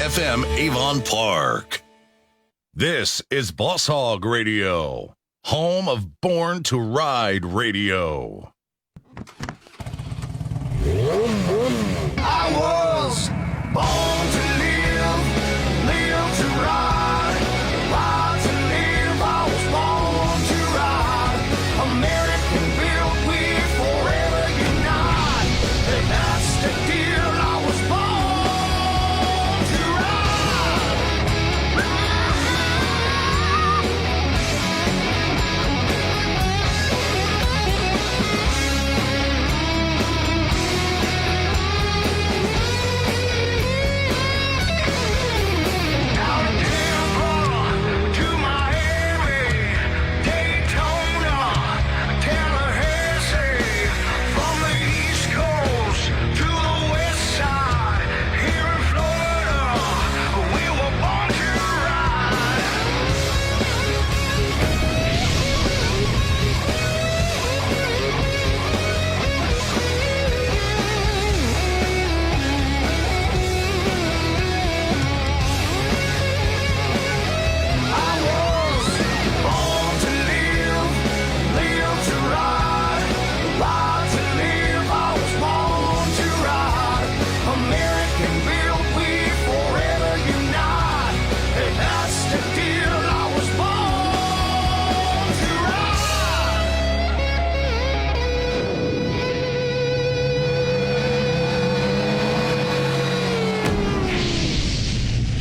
FM Avon Park. This is Boss Hogg Radio, home of Born to Ride Radio. I was born to live, live to ride, ride to live. I was born to ride. American built, we forever unite. And that's the deal. I was born to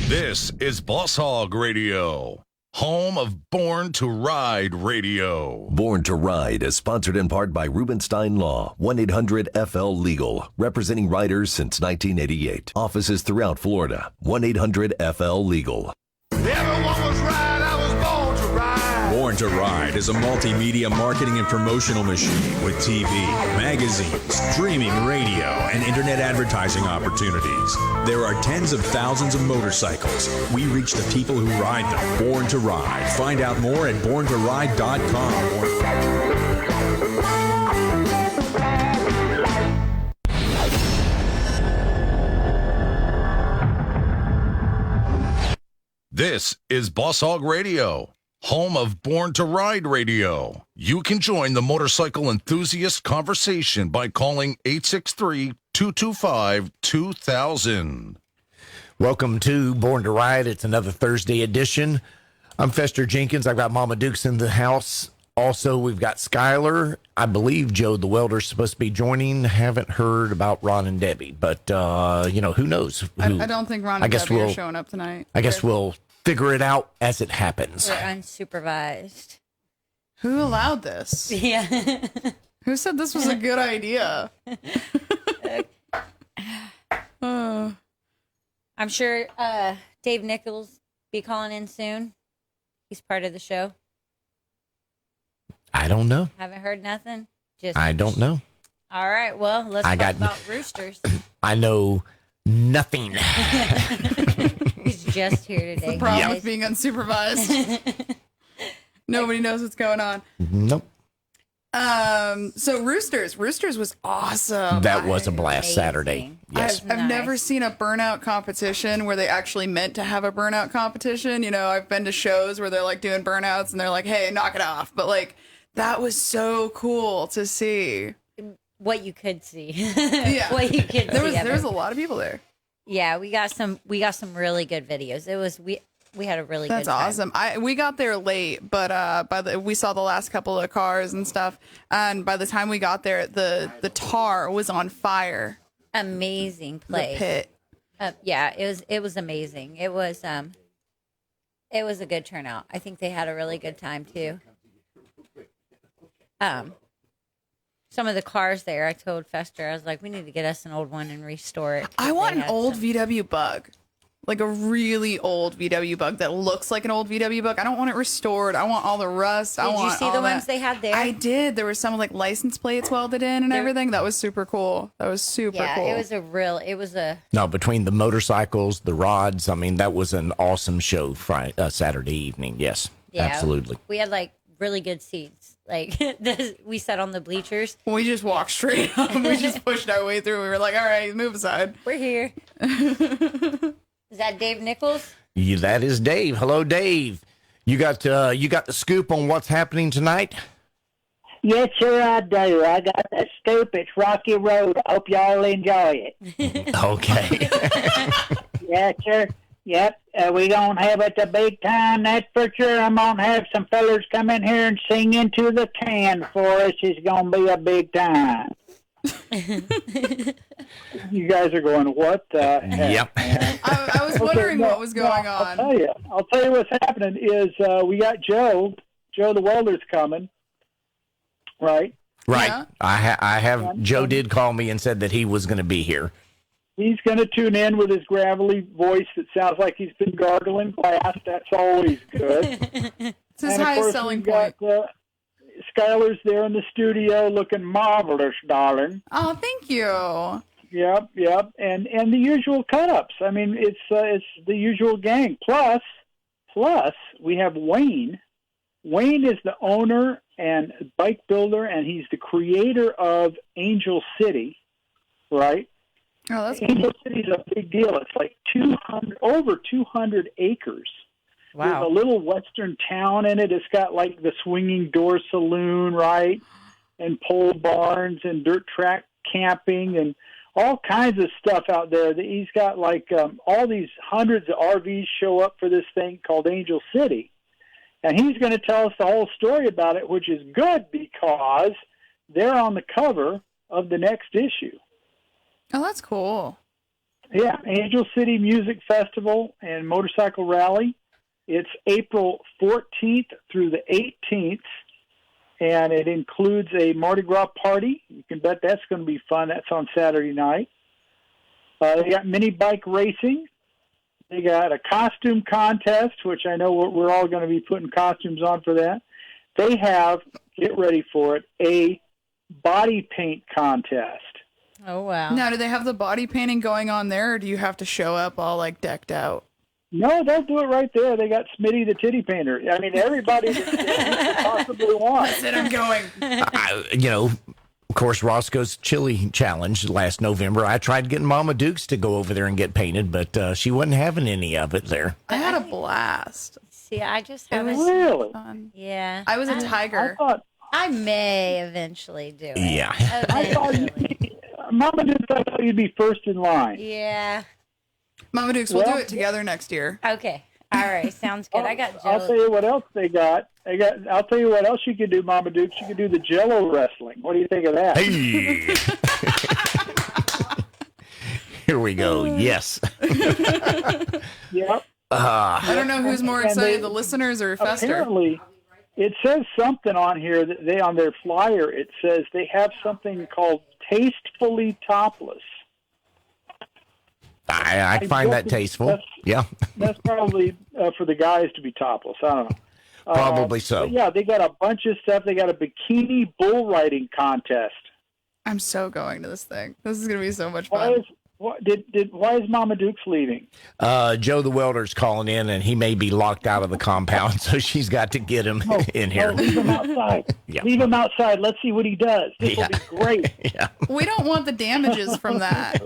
This is Boss Hogg Radio, home of Born to Ride Radio. Born to Ride is sponsored in part by Rubenstein Law, 1-800-FL-LEGAL, representing riders since 1988. Offices throughout Florida, 1-800-FL-LEGAL. everyone was right. I was born to ride. Born to Ride is a multimedia marketing and promotional machine with TV, magazines, streaming radio, and internet advertising opportunities. There are tens of thousands of motorcycles. We reach the people who ride them. Born to Ride. Find out more at borntoride.com. This is Boss Hogg Radio, home of Born to Ride Radio. You can join the motorcycle enthusiast conversation by calling 863-225-2000. Welcome to Born to Ride. It's another Thursday edition. I'm Fester Jenkins. I've got Mama Dukes in the house. Also, we've got Skylar. I believe Joe the Welder's supposed to be joining. Haven't heard about Ron and Debbie, but, who knows? I don't think Ron and Debbie are showing up tonight. I guess we'll figure it out as it happens. They're unsupervised. Who allowed this? Yeah. Who said this was a good idea? I'm sure Dave Nichols be calling in soon. He's part of the show. I don't know. Haven't heard nothing. I don't know. All right. Well, let's talk about roosters. I know nothing. He's just here today. The problem with being unsupervised. Nobody knows what's going on. Nope. So Roosters was awesome. That was a blast Saturday. Yes. I've never seen a burnout competition where they actually meant to have a burnout competition. You know, I've been to shows where they're like doing burnouts and they're like, hey, knock it off. But like, that was so cool to see. What you could see. Yeah. What you could see. There was a lot of people there. Yeah, we got some really good videos. We had a really good time. That's awesome. We got there late, but we saw the last couple of cars and stuff. And by the time we got there, the tar was on fire. Amazing place. The pit. Yeah, it was amazing. It was a good turnout. I think they had a really good time too. Some of the cars there, I told Fester, I was like, we need to get us an old one and restore it. I want an old VW Bug. Like a really old VW Bug that looks like an old VW Bug. I don't want it restored. I want all the rust. Did you see the ones they had there? I did. There were some like license plates welded in and everything. That was super cool. That was super cool. No, between the motorcycles, the rods, I mean, that was an awesome show Saturday evening. Yes, absolutely. We had like really good seats. Like we sat on the bleachers. We just walked straight up. We just pushed our way through. We were like, all right, move aside. We're here. Is that Dave Nichols? Yeah, that is Dave. Hello, Dave. You got the scoop on what's happening tonight? Yes, sir, I do. I got the scoop. It's Rocky Road. I hope y'all enjoy it. Okay. Yes, sir. Yep. We gonna have it the big time, that's for sure. I'm gonna have some fellers come in here and sing into the can for us. It's gonna be a big time. You guys are going, what the heck? Yep. I was wondering what was going on. I'll tell you what's happening is we got Joe the welder's coming, right? Right. Yeah. I have. Joe did call me and said that he was going to be here. He's going to tune in with his gravelly voice that sounds like he's been gargling glass. That's always good. It's his And of highest course, selling we've got, point. Skylar's there in the studio looking marvelous, darling. Oh, thank you. Yep. And the usual cut-ups. I mean, it's the usual gang. Plus, we have Wayne. Wayne is the owner and bike builder, and he's the creator of Angel City, right? Oh, that's Angel City's a big deal. It's like over 200 acres. There's a little western town in it. It's got like the swinging door saloon, right? And pole barns and dirt track camping and all kinds of stuff out there. He's got like all these hundreds of RVs show up for this thing called Angel City. And he's going to tell us the whole story about it, which is good because they're on the cover of the next issue. Oh, that's cool. Yeah, Angel City Music Festival and Motorcycle Rally. It's April 14th through the 18th, and it includes a Mardi Gras party. You can bet that's going to be fun. That's on Saturday night. They got mini bike racing. They got a costume contest, which I know we're all going to be putting costumes on for that. They have, get ready for it, a body paint contest. Oh, wow. Now, do they have the body painting going on there, or do you have to show up all like decked out? No, they'll do it right there. They got Smitty the titty painter. I mean, everybody that you could possibly want. That's it, I'm going. Of course, Roscoe's Chili Challenge last November. I tried getting Mama Dukes to go over there and get painted, but she wasn't having any of it there. I had a blast. See, I just haven't. Really? Yeah. I was a I tiger. thought, I may eventually do it. Yeah. I thought Mama Duke, I thought you'd be first in line. Yeah. Mama Dukes, we'll do Well- it together next year. Okay. All right. Sounds good. I got I'll tell Joe. you what else they got. I'll tell you what else you could do, Mama Dukes. You could do the Jello wrestling. What do you think of that? Hey. Here we go. Yes. Yep. I don't know who's more And excited, they- the listeners or Fester. Apparently, it says something on here that they on their flyer. It says they have something called Tastefully Topless. I find that tasteful. Yeah. That's probably for the guys to be topless. I don't know. Probably so. But yeah, they got a bunch of stuff. They got a bikini bull riding contest. I'm so going to this thing. This is going to be so much Why fun. why is Mama Duke's leaving? Joe the welder's calling in, and he may be locked out of the compound, so she's got to get him in here. Leave him outside. Yeah. Leave him outside. Let's see what he does. This will be great. Yeah. We don't want the damages from that.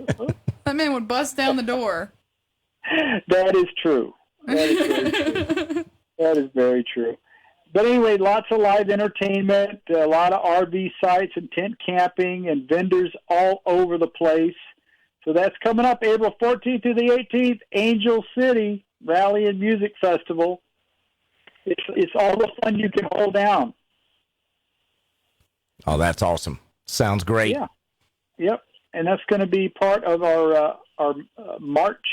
That man would bust down the door. That is true. That is very true. That is very true. But anyway, lots of live entertainment, a lot of RV sites and tent camping and vendors all over the place. So that's coming up April 14th to the 18th, Angel City Rally and Music Festival. It's all the fun you can hold down. Oh, that's awesome. Sounds great. Yeah. Yep. And that's going to be part of our March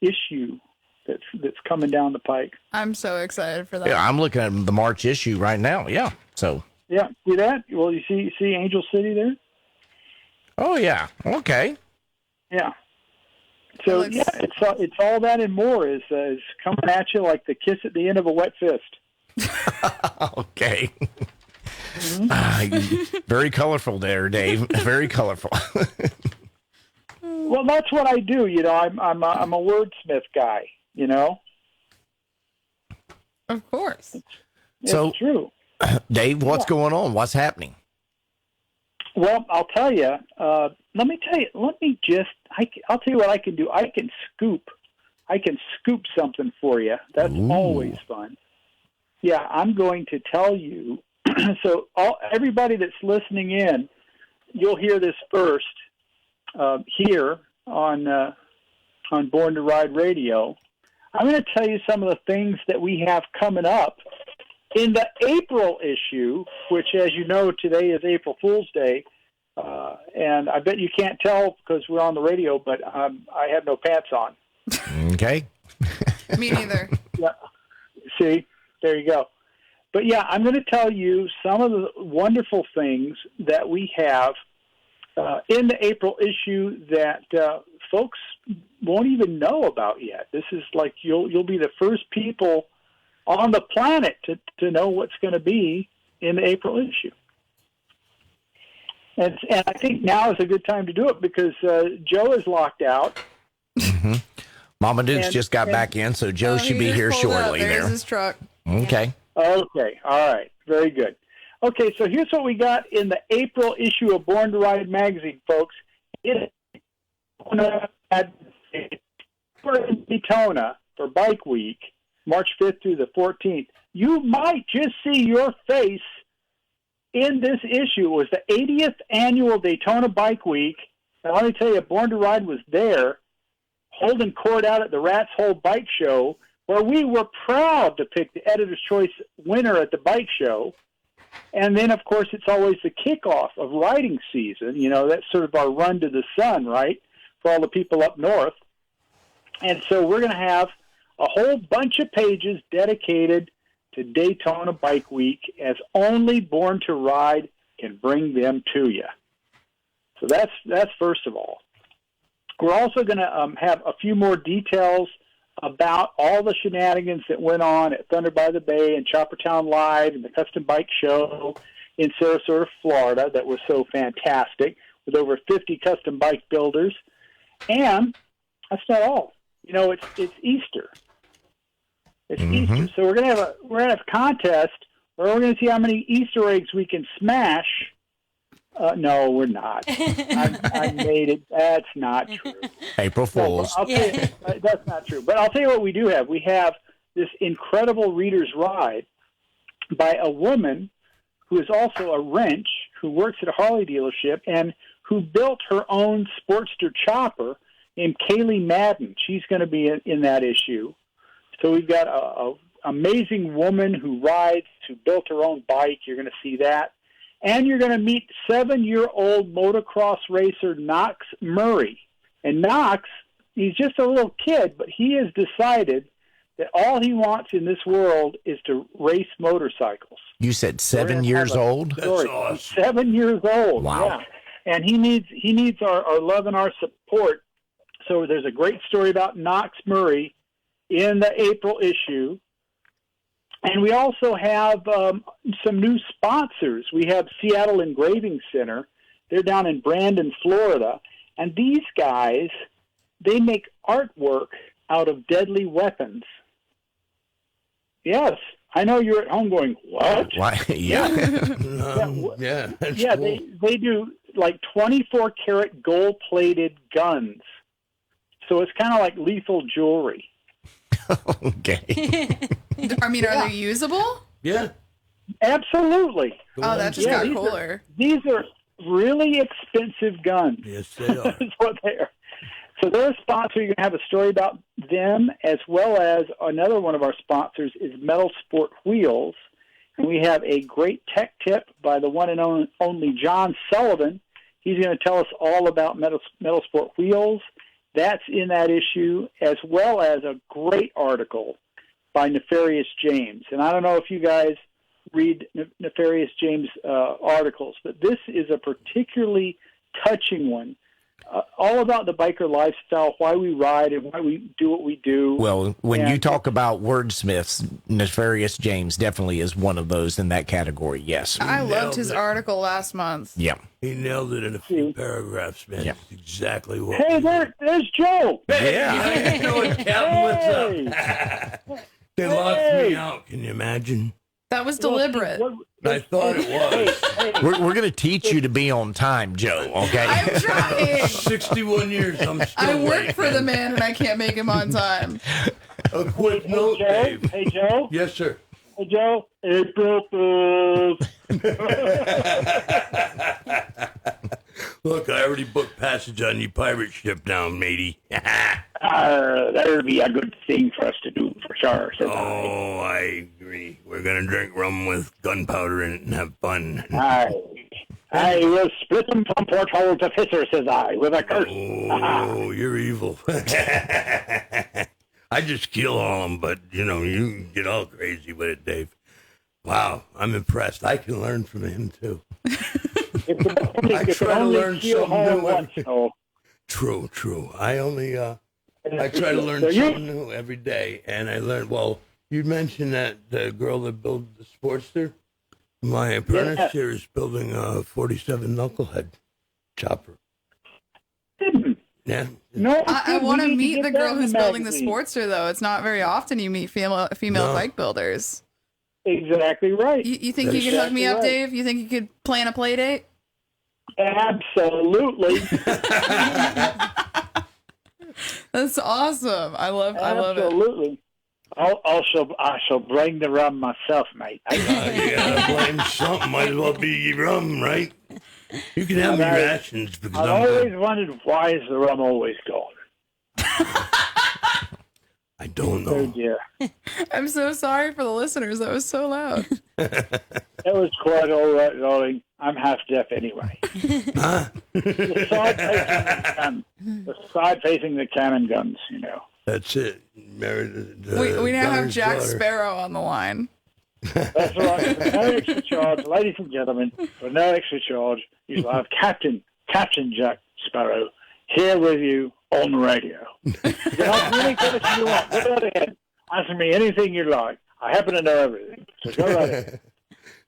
issue that's coming down the pike. I'm so excited for that. Yeah, I'm looking at the March issue right now. Yeah. So. Yeah. See that? Well, you see Angel City there? Oh, yeah. Okay. Yeah. So It looks- it's all that and more is coming at you like the kiss at the end of a wet fist. Okay. Very colorful there, Dave. Very colorful. Well, that's what I do. You know, I'm a wordsmith guy. You know, Of course. it's So- true. Dave, what's going on? What's happening? Well, I'll tell you. Let me tell you. I'll tell you what I can do. I can scoop I can scoop something for you. That's always fun. Yeah, I'm going to tell you. So everybody that's listening in, you'll hear this first here on Born to Ride Radio. I'm going to tell you some of the things that we have coming up in the April issue, which, as you know, today is April Fool's Day. And I bet you can't tell because we're on the radio, but I have no pants on. Okay. Me neither. Yeah. See, there you go. But yeah, I'm going to tell you some of the wonderful things that we have in the April issue that folks won't even know about yet. This is like you'll be the first people on the planet to know what's going to be in the April issue. And I think now is a good time to do it because Joe is locked out. Mm-hmm. Mama Duke's just got back in, so Joe should be here shortly. There's his truck. Okay. Okay. All right. Very good. Okay, so here's what we got in the April issue of Born to Ride magazine, folks. It at Daytona for Bike Week, March 5th through the 14th. You might just see your face in this issue. It was the 80th annual Daytona Bike Week. And let me tell you, Born to Ride was there, holding court out at the Rat's Hole Bike Show, where we were proud to pick the Editor's Choice winner at the bike show. And then, of course, it's always the kickoff of riding season. You know, that's sort of our run to the sun, right, for all the people up north. And so we're going to have a whole bunch of pages dedicated to Daytona Bike Week, as only Born to Ride can bring them to you. So that's first of all. We're also going to have a few more details about all the shenanigans that went on at Thunder by the Bay and Choppertown Live and the Custom Bike Show in Sarasota, Florida, that was so fantastic, with over 50 custom bike builders. And that's not all. You know, it's Easter. It's Easter, so we're gonna have a contest where we're gonna see how many Easter eggs we can smash. No, we're not. I made it. That's not true. April Fools. I'll tell you, that's not true. But I'll tell you what we do have. We have this incredible reader's ride by a woman who is also a wrench, who works at a Harley dealership, and who built her own Sportster chopper named Kaylee Madden. She's going to be in that issue. So we've got a amazing woman who rides, who built her own bike. You're going to see that. And you're going to meet 7-year-old motocross racer Knox Murray. And Knox, he's just a little kid, but he has decided that all he wants in this world is to race motorcycles. You said 7 years old? That's awesome. He's 7 years old. Wow. Yeah. And he needs our love and our support. So there's a great story about Knox Murray in the April issue. And we also have some new sponsors. We have Seattle Engraving Center. They're down in Brandon, Florida. And these guys, they make artwork out of deadly weapons. Yes. I know you're at home going, what? Why? Yeah. Yeah, cool. They do like 24-karat gold-plated guns. So it's kind of like lethal jewelry. Okay. I mean, are they usable? Yeah. Absolutely. Oh, that just got cooler. These are really expensive guns. Yes, they are. That's what they are. So they're a sponsor. You're going to have a story about them, as well as another one of our sponsors is Metal Sport Wheels. And we have a great tech tip by the one and only John Sullivan. He's going to tell us all about Metal Sport Wheels. That's in that issue, as well as a great article by Nefarious James. And I don't know if you guys read Nefarious James' articles, but this is a particularly touching one. All about the biker lifestyle, why we ride and why we do what we do. Well, when you talk about wordsmiths, Nefarious James definitely is one of those in that category, yes. I loved his article last month. Yeah. He nailed it in a few paragraphs, man. Yeah. That's exactly what. Hey, there's Joe. Yeah. You know what, Captain? What's up? They locked me out. Can you imagine? That was deliberate. I thought it was. We're going to teach you to be on time, Joe, okay? I'm trying. 61 years, I'm still I work waiting. for the man and I can't make him on time. A quick note, Joe? Dave. Hey, Joe? Yes, sir. Hey, Joe? April Fools. Look, I already booked passage on your pirate ship now, matey. That'll be a good thing for us to do, for sure. Says Oh, I agree. We're going to drink rum with gunpowder in it and have fun. I will split them from porthole to fisser, says I, with a curse. Oh, you're evil. I just kill all of them, but, you get all crazy with it, Dave. Wow, I'm impressed. I can learn from him, too. I try to learn something new. True. I try to learn something new every day, and I learn. Well, you mentioned that the girl that built the Sportster. My apprentice here is building a 47 knucklehead chopper. Yeah. No, I want to meet the girl who's building the Sportster, though. It's not very often you meet female bike builders. Exactly right. You think you could hook me up, Dave? You think you could plan a play date? Absolutely. That's awesome. I love it. Absolutely. I shall bring the rum myself, mate. You gotta blame something. Might as well be rum, right? You can have your rations because I've always wondered, why is the rum always gone? I don't know. Oh, dear. I'm so sorry for the listeners. That was so loud. That was quite all right, darling. I'm half deaf anyway. The side facing the cannon guns, That's it. We now have Jack daughter. Sparrow on the line. That's right. For no extra charge, ladies and gentlemen, for no extra charge, you shall have Captain Jack Sparrow here with you on the radio. You can ask me any question you want. Go right ahead. Ask me anything you like. I happen to know everything. So go right ahead.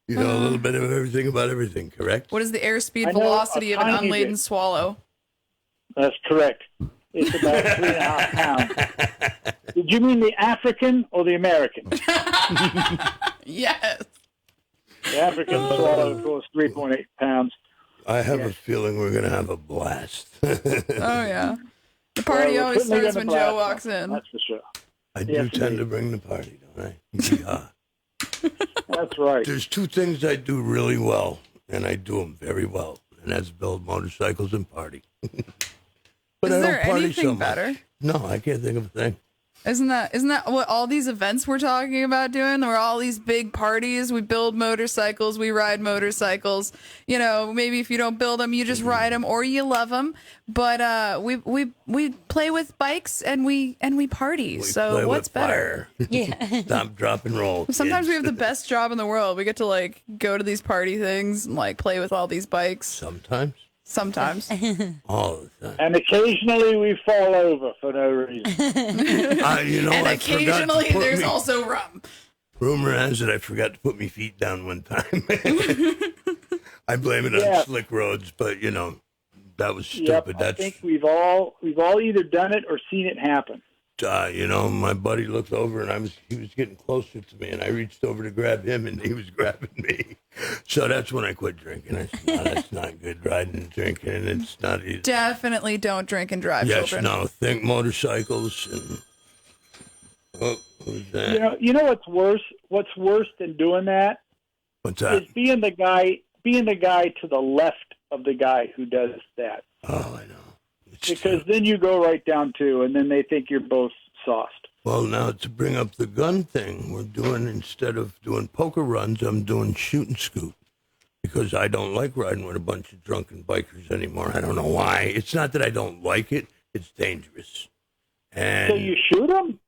You know a little bit of everything about everything, correct? What is the airspeed velocity of an unladen swallow? That's correct. It's about 3.5 pounds. Did you mean the African or the American? Yes. The African swallow, of course, 3.8 pounds. I have a feeling we're going to have a blast. Oh, yeah. The party always starts when Joe walks in. That's for sure. I do tend to bring the party, don't I? Yeah. That's right. There's two things I do really well, and I do them very well, and that's build motorcycles and party. But Is I there don't party anything so much. better? No, I can't think of a thing. Isn't that what all these events we're talking about doing? There were all these big parties. We build motorcycles. We ride motorcycles. Maybe if you don't build them, you just ride them or you love them. But we play with bikes and we party. So what's better? Yeah. Stop, drop, and roll. Sometimes kids. we have the best job in the world. We get to go to these party things and play with all these bikes. Sometimes. All the time. And occasionally we fall over for no reason. And I occasionally there's also rum. Rumor has it I forgot to put my feet down one time. I blame it on slick roads, but that was stupid. I think we've all either done it or seen it happen. My buddy looked over and he was getting closer to me, and I reached over to grab him, and he was grabbing me. So that's when I quit drinking. I said, no, that's not good, riding and drinking, and it's not easy. Definitely don't drink and drive, children. Think motorcycles and... Oh, who's that? You know what's worse? What's worse than doing that? What's that? Is being the guy to the left of the guy who does that. Oh, I know. Because then you go right down too, and then they think you're both sauced. Well, now to bring up the gun thing, instead of doing poker runs, I'm doing shoot and scoot. Because I don't like riding with a bunch of drunken bikers anymore. I don't know why. It's not that I don't like it. It's dangerous. And so you shoot them?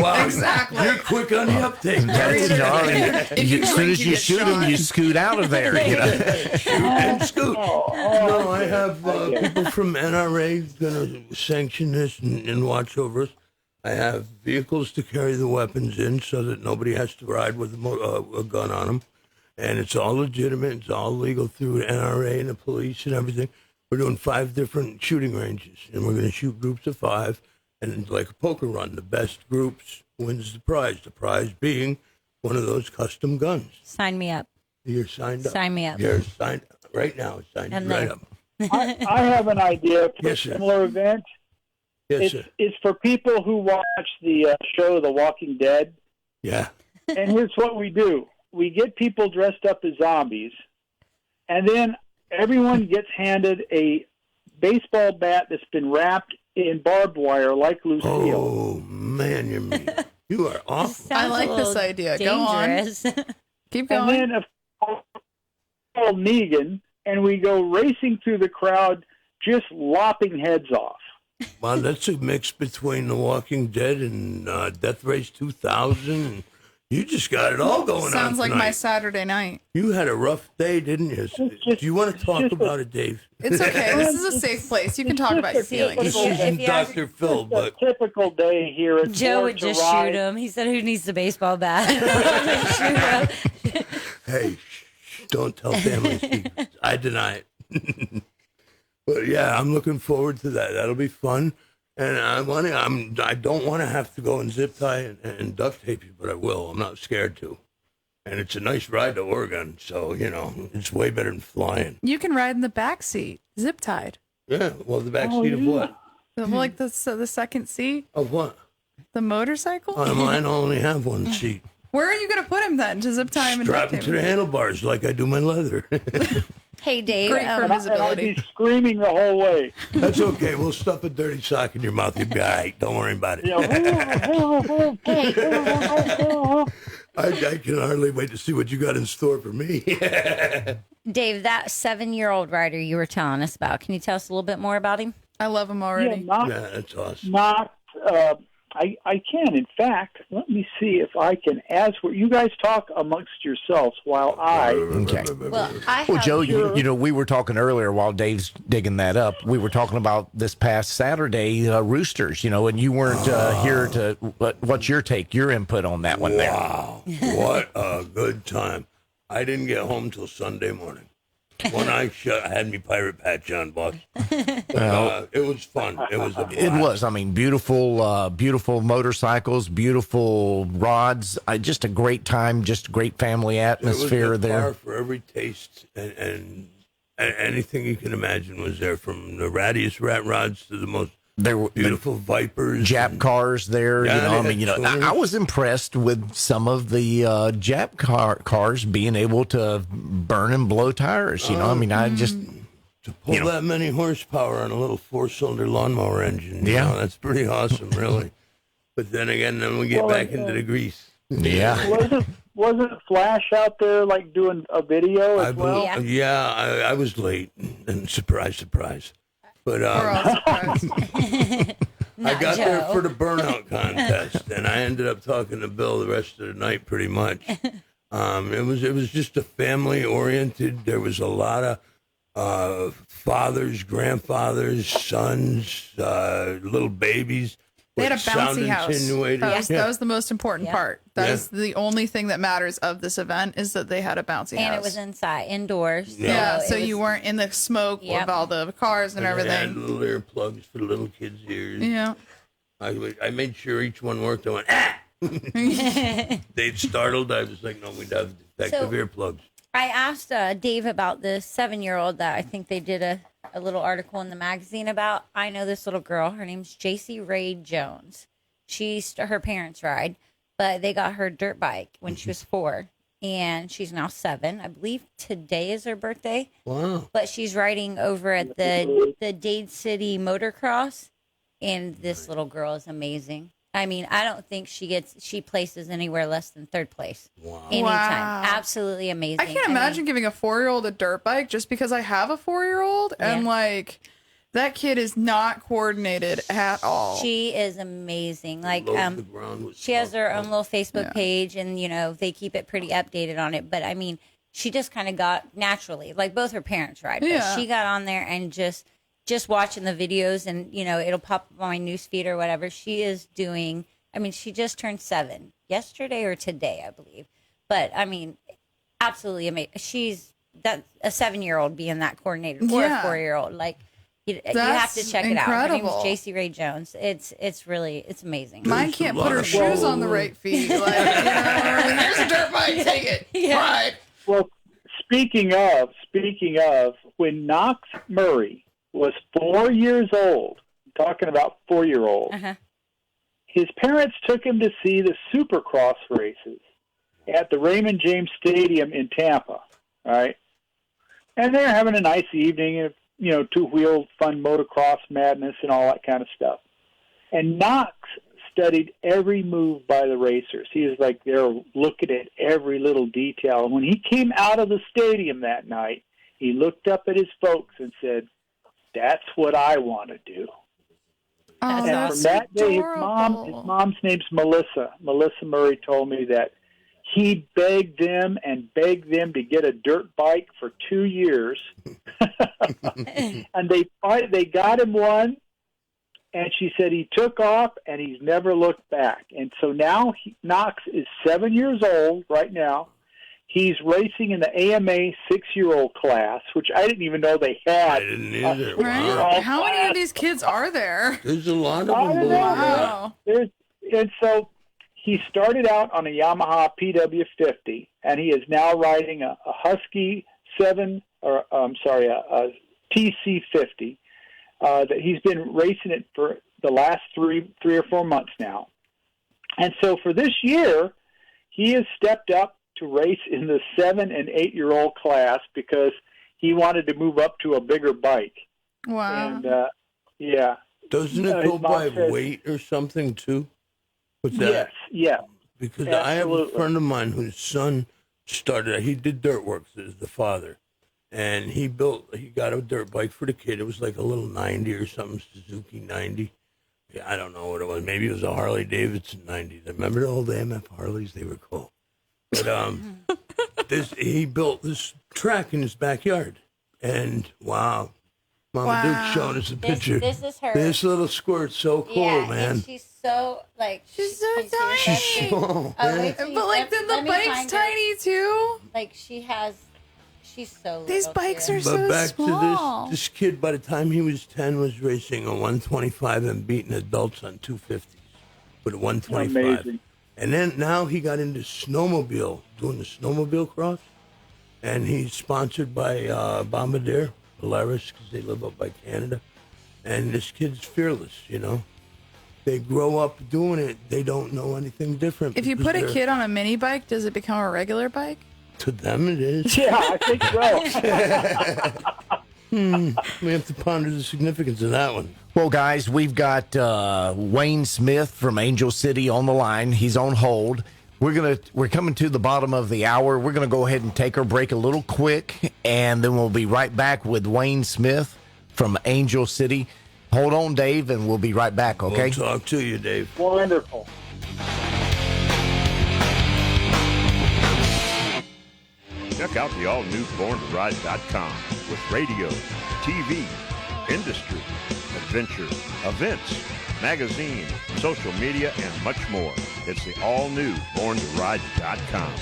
Wow, exactly. You're quick on the uptake. As soon as you shoot them, you scoot out of there. Shoot and scoot. No, I have people from NRA going to sanction this and watch over us. I have vehicles to carry the weapons in so that nobody has to ride with a gun on them. And it's all legitimate. It's all legal through the NRA and the police and everything. We're doing 5 different shooting ranges, and we're going to shoot groups of 5. And it's like a poker run. The best groups wins the prize. The prize being one of those custom guns. Sign me up. You're signed up. Sign me up. You're signed right now. Signed And right then- up. I have an idea for Yes, a sir. similar event. Yes, sir. It's for people who watch the show The Walking Dead. Yeah. And here's what we do. We get people dressed up as zombies, and then everyone gets handed a baseball bat that's been wrapped in barbed wire like Lucille. Oh, man, you're mean. You are awful. I like this idea. Dangerous. Go on. Keep And going. then of course, called Negan, and we go racing through the crowd, just lopping heads off. Wow, that's a mix between The Walking Dead and Death Race 2000. You just got it all going on Sounds like tonight. my Saturday night. You had a rough day, didn't you? Do you want to talk about it, Dave? It's okay. This is a safe place. You can talk about your feelings. This If isn't you have- Dr. Phil, A but typical day here at Joe Born would to just Ride. shoot him. He said, "Who needs the baseball bat?" Shoot him. hey, don't tell family secrets. I deny it. But yeah, I'm looking forward to that. That'll be fun. And I don't want to have to go and zip tie and duct tape you, but I will. I'm not scared to. And it's a nice ride to Oregon, so it's way better than flying. You can ride in the back seat, zip tied. Yeah, well, the back seat of what? Like the second seat, Of what? the motorcycle. Mine only have one seat. Where are you going to put him then to zip tie him and Strap duct him tape to the him? handlebars like I do my leather. Hey, Dave. Great for And I'd be screaming the whole way. That's okay. We'll stuff a dirty sock in your mouth. You'll be all right. Don't worry about it. I can hardly wait to see what you got in store for me. Dave, that 7-year-old rider you were telling us about. Can you tell us a little bit more about him? I love him Yeah, already. Yeah, that's awesome. I can. In fact, let me see if I can. As you guys talk amongst yourselves while I. Okay. Well, Well, Joe, you know, we were talking earlier while Dave's digging that up. We were talking about this past Saturday, Roosters, and you weren't here to. What's your take, your input on that one there? Wow. What a good time. I didn't get home till Sunday morning. When I had me pirate patch on, boss. But, it was fun. It was a blast. It was. I mean, beautiful motorcycles, beautiful rods. Just a great time. Just a great family atmosphere There was a there. car for every taste, and anything you can imagine was there, from the rattiest rat rods to the most There were beautiful Vipers. Jap cars there. Yeah, I they mean, had I was impressed with some of the Jap cars being able to burn and blow tires. I mean, I just. To pull that many horsepower on a little 4-cylinder lawnmower engine. Yeah. That's pretty awesome, really. But then again, then we get back into the grease. Yeah. Wasn't Flash out there like doing a video as well? I was late, and surprise. But We're all surprised. I got there Joe. for the burnout contest, and I ended up talking to Bill the rest of the night, pretty much. It was just a family oriented. There was a lot of fathers, grandfathers, sons, little babies. They had a with sound bouncy house. insinuators. That was the most important Yeah. part. That Yeah. is the only thing that matters of this event is that they had a bouncy And house. it was indoors. Yeah, so it was- you weren't in the smoke Yep. of all the cars and And they had everything. little earplugs for the little kids' ears. Yeah. I made sure each one worked. I went, ah! They'd startled. I was like, no, we'd have defective So- earplugs. I asked Dave about the 7-year-old that I think they did a little article in the magazine about. I know this little girl. Her name's JC Ray Jones. Her parents ride, but they got her dirt bike when she was 4, and she's now 7. I believe today is her birthday. Wow. But she's riding over at the Dade City Motocross, and this little girl is amazing. I mean, I don't think she places anywhere less than 3rd place. Wow. Anytime. Wow. Absolutely amazing. I can't imagine giving a 4-year-old a dirt bike just because I have a 4-year-old and Yeah. like that kid is not coordinated at all. She is amazing. Like, Load the ground with she has her salt. own little Facebook page, and they keep it pretty updated on it. But I mean, she just kind of got naturally, like both her parents ride, but Yeah. she got on there and just watching the videos, and it'll pop up on my newsfeed or whatever. She is doing. I mean, she just turned 7 yesterday or today, I believe. But I mean, absolutely amazing. She's a 7-year-old being that coordinated for Yeah. a 4-year-old. Like, You have to check it out. Her name's incredible. JC Ray Jones. It's amazing. Mine can't put her shoes on the right feet. Like, here's a dirt bike, take it. Yeah. Right. Well, speaking of, when Knox Murray was 4 years old, talking about 4-year-olds, his parents took him to see the Supercross races at the Raymond James Stadium in Tampa, right? And they're having a nice evening, and two-wheeled fun motocross madness and all that kind of stuff. And Knox studied every move by the racers. He was like there looking at every little detail. And when he came out of the stadium that night, he looked up at his folks and said, "That's what I want to do." Oh, and from that day, his mom's name's Melissa. Melissa Murray told me that he begged them to get a dirt bike for 2 years. And they got him one, and she said he took off and he's never looked back. And so now Knox is 7 years old right now. He's racing in the AMA 6-year-old class, which I didn't even know they had. I didn't either. Right? How many of these kids are there? There's a lot of them. I don't know. Wow. And so he started out on a Yamaha PW50, and he is now riding a Husky a TC50. That he's been racing it for the last three or 4 months now. And so for this year, he has stepped up to race in the 7 and 8-year-old class because he wanted to move up to a bigger bike. Wow. And yeah. Doesn't it go by weight or something too? What's that? Yes, yeah. Because Absolutely. I have a friend of mine whose son he did dirt work as the father. And he got a dirt bike for the kid. It was like a little 90 or something, Suzuki 90. Yeah, I don't know what it was. Maybe it was a Harley Davidson 90. Remember the old AMF Harleys? They were cool. But he built this track in his backyard. And wow. Mama Duke showed us a picture. This is her. This little squirt's so cool, man. And she's so she's so tiny. She's small. But then the bike's tiny too. Like she's so. These bikes are But so back small. to this kid, by the time he was 10, was racing a 125 and beating adults on 250s with a 125. Amazing. And then now he got into snowmobile, doing the snowmobile cross. And he's sponsored by Bombardier, Polaris, because they live up by Canada. And this kid's fearless, They grow up doing it. They don't know anything different. If you put a kid on a mini bike, does it become a regular bike? To them it is. Yeah, I think so. We have to ponder the significance of that one. Well, guys, we've got Wayne Smith from Angel City on the line. He's on hold. We're coming to the bottom of the hour. We're gonna go ahead and take our break a little quick, and then we'll be right back with Wayne Smith from Angel City. Hold on, Dave, and we'll be right back. Okay. We'll talk to you, Dave. Wonderful. Check out the all-new BornToRide.com with radio, TV, industry, adventure, events, magazine, social media, and much more. It's the all-new BornToRide.com.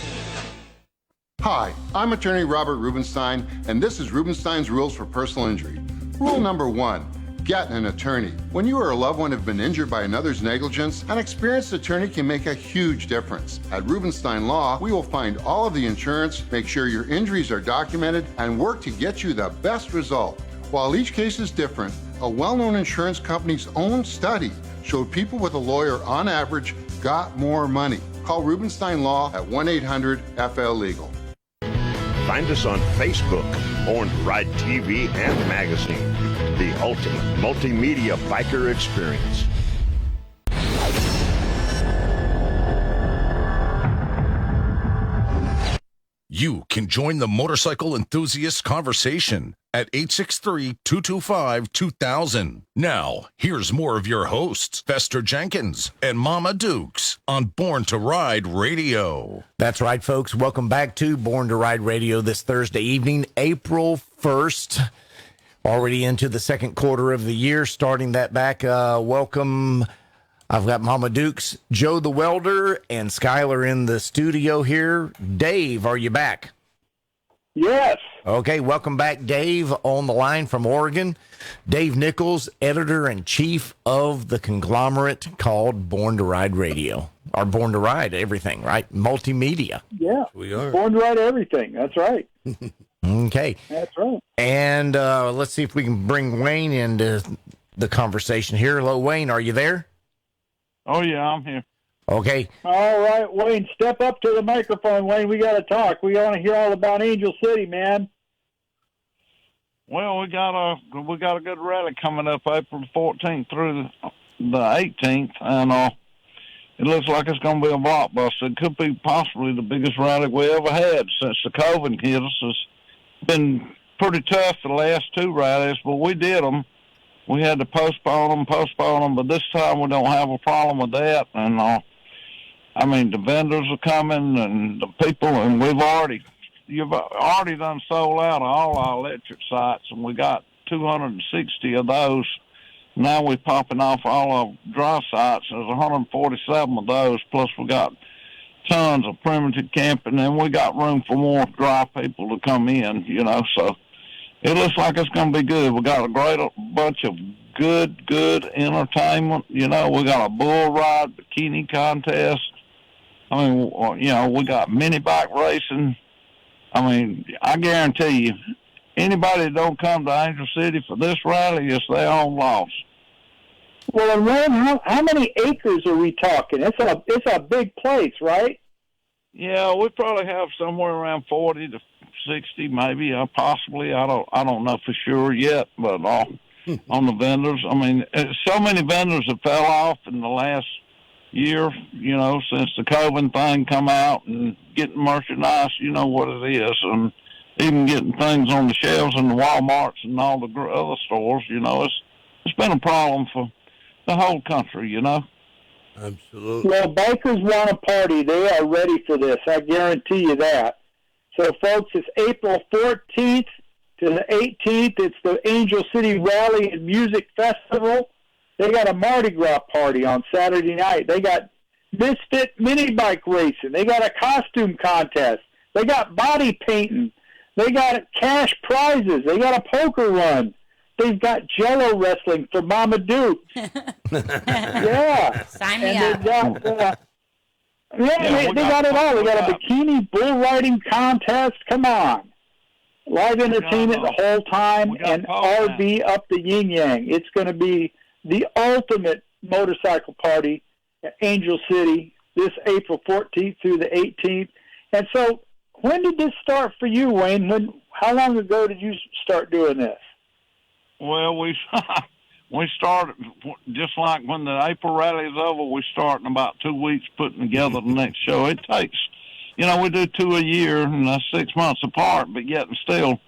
Hi, I'm attorney Robert Rubenstein, and this is Rubenstein's Rules for Personal Injury. Rule number 1. Get an attorney. When you or a loved one have been injured by another's negligence, an experienced attorney can make a huge difference. At Rubenstein Law, we will find all of the insurance, make sure your injuries are documented, and work to get you the best result. While each case is different, a well-known insurance company's own study showed people with a lawyer on average got more money. Call Rubenstein Law at 1-800-FL-LEGAL. Find us on Facebook, Born to Ride TV and magazine, the ultimate multimedia biker experience. You can join the motorcycle enthusiast conversation at 863-225-2000. Now, here's more of your hosts, Fester Jenkins and Mama Dukes on Born to Ride Radio. That's right, folks. Welcome back to Born to Ride Radio this Thursday evening, April 1st. Already into the second quarter of the year, starting that back. Welcome. I've got Mama Dukes, Joe the Welder, and Skylar in the studio here. Dave, are you back? Yes. Okay, welcome back, Dave, on the line from Oregon. Dave Nichols, editor-in-chief of the conglomerate called Born to Ride Radio. Or Born to Ride, everything, right? Multimedia. Yeah. We are. Born to Ride everything. That's right. Okay. That's right. And let's see if we can bring Wayne into the conversation here. Hello, Wayne, are you there? Oh, yeah, I'm here. Okay. All right, Wayne, step up to the microphone, Wayne. We got to talk. We want to hear all about Angel City, man. Well, we got a good rally coming up April 14th through the 18th, and it looks like it's going to be a blockbuster. It could be possibly the biggest rally we ever had since the COVID hit us. It's been pretty tough the last two rallies, but we did them. We had to postpone them, but this time we don't have a problem with that. And I mean, the vendors are coming and the people, and you've already done sold out of all our electric sites, and we got 260 of those. Now we're popping off all our dry sites. There's 147 of those, plus we got tons of primitive camping, and we got room for more dry people to come in, so it looks like it's going to be good. We got a great bunch of good entertainment. We got a bull ride, bikini contest. I mean, we got mini bike racing. I mean, I guarantee you, anybody that don't come to Angel City for this rally is their own loss. Well, and Ron, how many acres are we talking? It's a big place, right? Yeah, we probably have somewhere around 40 to 60, maybe, possibly. I don't know for sure yet, but on the vendors, I mean, so many vendors have fell off in the last year, since the COVID thing come out, and getting merchandise, what it is, and even getting things on the shelves in the Walmarts and all the other stores, it's been a problem for the whole country, Absolutely. Well, bikers want to party. They are ready for this. I guarantee you that. So, folks, it's April 14th to the 18th. It's the Angel City Rally and Music Festival. They got a Mardi Gras party on Saturday night. They got Misfit mini bike racing. They got a costume contest. They got body painting. They got cash prizes. They got a poker run. They've got Jello wrestling for Mama Duke. Yeah. Sign me and up. They got it all. They got a bikini bull riding contest. Come on. Live entertainment the whole time, and RV up the yin yang. It's going to be the ultimate motorcycle party at Angel City this April 14th through the 18th. And so, when did this start for you, Wayne? How long ago did you start doing this? Well, we started just like when the April rally is over. We start in about 2 weeks putting together the next show. It takes, we do 2 a year, and that's 6 months apart. But yet, and still,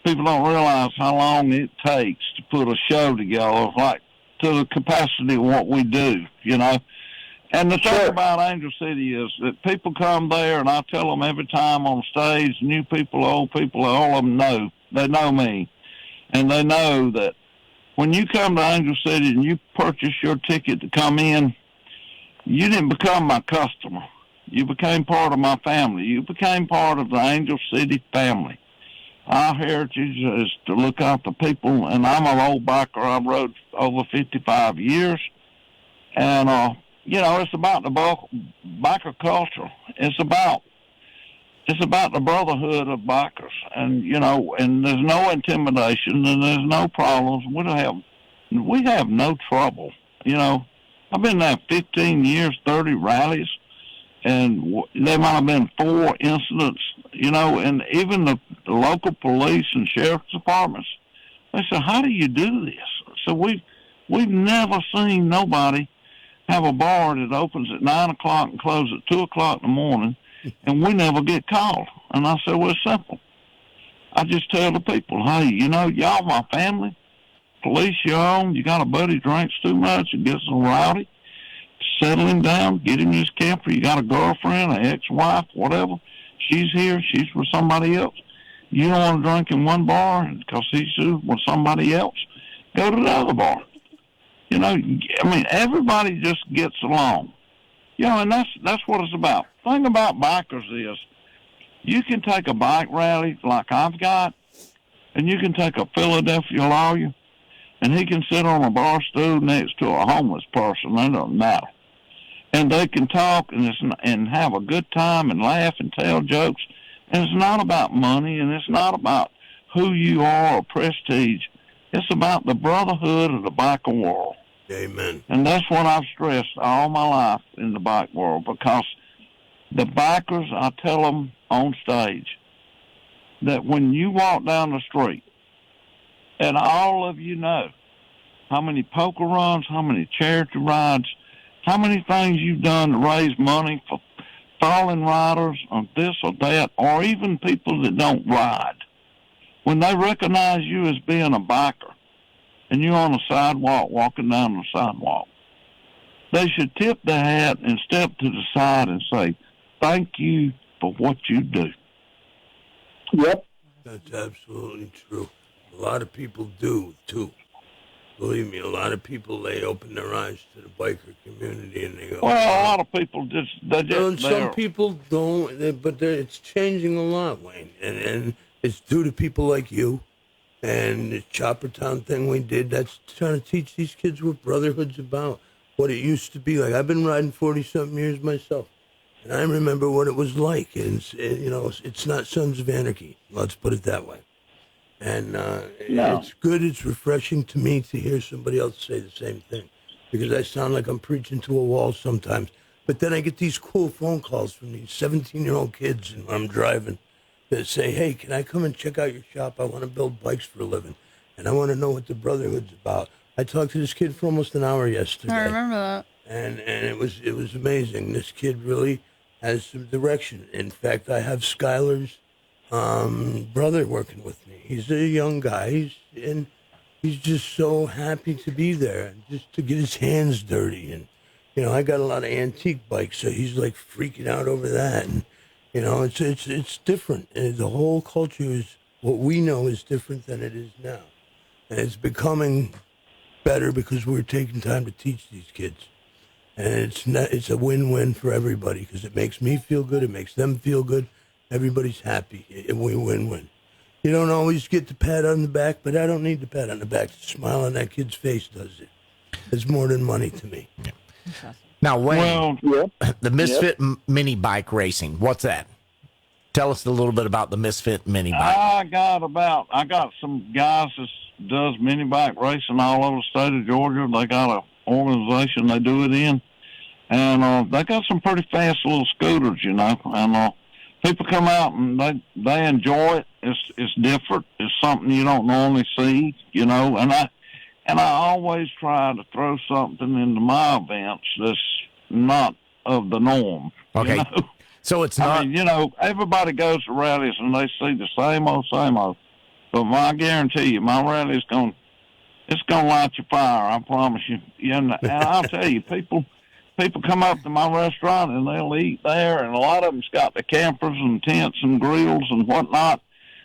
people don't realize how long it takes to put a show together, like to the capacity of what we do. And the thing about Angel City is that people come there, and I tell them every time on stage, new people, old people, all of them know. They know me. And they know that when you come to Angel City and you purchase your ticket to come in, you didn't become my customer. You became part of my family. You became part of the Angel City family. Our heritage is to look out for people, and I'm an old biker. I rode over 55 years. And, it's about the biker culture. It's about the brotherhood of bikers, and and there's no intimidation, and there's no problems. We have no trouble. I've been there 15 years, 30 rallies, and there might have been 4 incidents. And even the local police and sheriff's departments, they said, "How do you do this?" So we've never seen nobody have a bar that opens at 9 o'clock and closes at 2 o'clock in the morning, and we never get called. And I said, well, it's simple. I just tell the people, hey, y'all my family. Police you on. You got a buddy drinks too much and gets rowdy. Settle him down. Get him in his camper. You got a girlfriend, an ex-wife, whatever. She's here. She's with somebody else. You don't want to drink in one bar because he's with somebody else. Go to the other bar. Everybody just gets along. And that's what it's about. The thing about bikers is, You can take a bike rally like I've got, and you can take a Philadelphia lawyer, and he can sit on a bar stool next to a homeless person. That doesn't matter. And they can talk and have a good time and laugh and tell jokes. And it's not about money, and it's not about who you are or prestige. It's about the brotherhood of the biker world. Amen. And that's what I've stressed all my life in the bike world, because the bikers, I tell them on stage, that when you walk down the street, and all of you know how many poker runs, how many charity rides, how many things you've done to raise money for fallen riders or this or that, or even people that don't ride. When they recognize you as being a biker and you're on the sidewalk walking down the sidewalk, they should tip their hat and step to the side and say, thank you for what you do. Yep. That's absolutely true. A lot of people do, too. Believe me, a lot of people, they open their eyes to the biker community and they go... Well, a lot of people some people don't, but it's changing a lot, Wayne. And it's due to people like you and the Chopper Town thing we did. That's trying to teach these kids what brotherhood's about, what it used to be like. I've been riding 40-something years myself, and I remember what it was like. And, it's not Sons of Anarchy. Let's put it that way. And it's good, it's refreshing to me to hear somebody else say the same thing, because I sound like I'm preaching to a wall sometimes. But then I get these cool phone calls from these 17-year-old kids and I'm driving that say, hey, can I come and check out your shop? I want to build bikes for a living, and I want to know what the brotherhood's about. I talked to this kid for almost an hour yesterday. I remember that. And it was amazing. This kid really has some direction. In fact, I have Skylar's brother working with me. He's a young guy, and he's just so happy to be there and just to get his hands dirty. And I got a lot of antique bikes, so he's like freaking out over that. And it's different. And the whole culture is, what we know is different than it is now, and it's becoming better because we're taking time to teach these kids. And it's a win-win for everybody, because it makes me feel good, it makes them feel good. Everybody's happy, and we win-win. You don't always get the pat on the back, but I don't need the pat on the back. The smile on that kid's face does it. It's more than money to me. Yeah. Now, Wayne, the Misfit mini bike racing, what's that? Tell us a little bit about the Misfit mini bike. I got some guys that does mini bike racing all over the state of Georgia. They got an organization they do it in, and they got some pretty fast little scooters, and people come out and they enjoy it. It's different. It's something you don't normally see, and I always try to throw something into my events that's not of the norm. Okay. So it's not. I mean, everybody goes to rallies and they see the same old. But I guarantee you, my rally it's gonna light your fire. I promise you. And I'll tell you, people come up to my restaurant and they'll eat there, and a lot of them's got the campers and tents and grills and whatnot,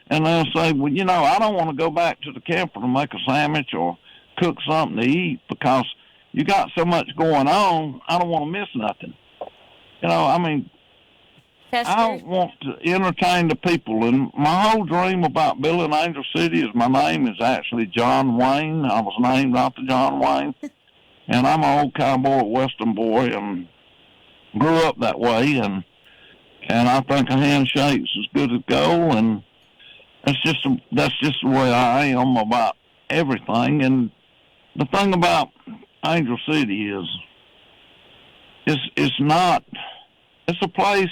and they'll say, well, I don't want to go back to the camper to make a sandwich or cook something to eat, because you got so much going on. I don't want to miss nothing. I want to entertain the people, and my whole dream about building Angel City is my name is actually John Wayne. I was named after John Wayne. And I'm an old cowboy, Western boy, and grew up that way. And I think a handshake's as good as gold. And that's just the way I am about everything. And the thing about Angel City is, it's a place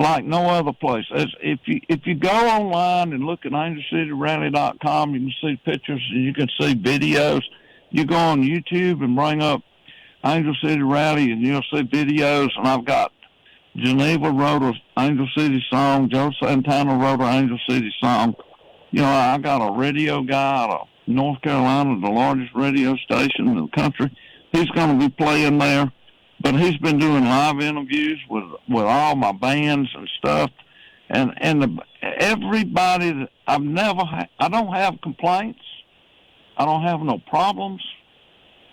like no other place. If you go online and look at AngelCityRally.com, you can see pictures and you can see videos. You go on YouTube and bring up Angel City Rally, and you'll see videos. And I've got Geneva wrote an Angel City song. Joe Santana wrote an Angel City song. I got a radio guy out of North Carolina, the largest radio station in the country. He's going to be playing there. But he's been doing live interviews with all my bands and stuff. And everybody, I don't have complaints. I don't have no problems.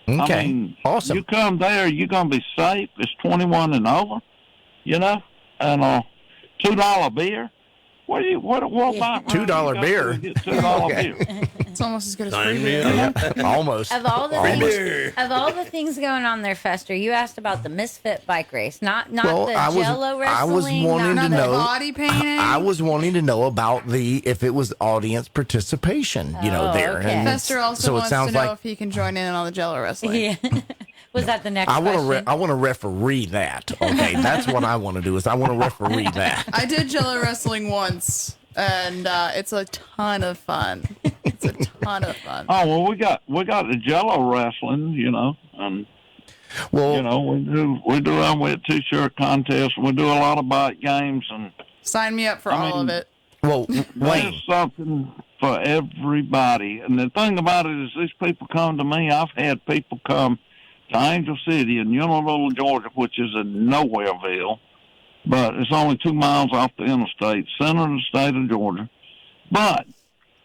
Okay, I mean, awesome. You come there, you're going to be safe. It's 21 and over, and $2 beer. What about $2 beer? $2 beer. It's almost as good as Sign free me beer. up. Almost. Of all the Almost. things going on there, Fester, you asked about the Misfit bike race, not Well, the I was- Jello I was wrestling. wanting Not to the know- body painting. I was wanting to know about if it was audience participation, Oh, there. okay. And Fester also so it wants to sounds know like if he can join in on the Jello wrestling. Yeah. Was that the next I want question? to. I want to referee that. Okay, that's what I want to do. Is I want to referee that. I did Jello wrestling once, and it's a ton of fun. It's a ton of fun. Oh well, we got the Jello wrestling, and Well, we do our wet t-shirt contest. We do a lot of bike games, and Sign me up for all of it. well, Wayne. there's something for everybody. And the thing about it is, these people come to me. I've had people come to Angel City in Honolulu, Georgia, which is in Nowhereville, but it's only 2 miles off the interstate, center of the state of Georgia. But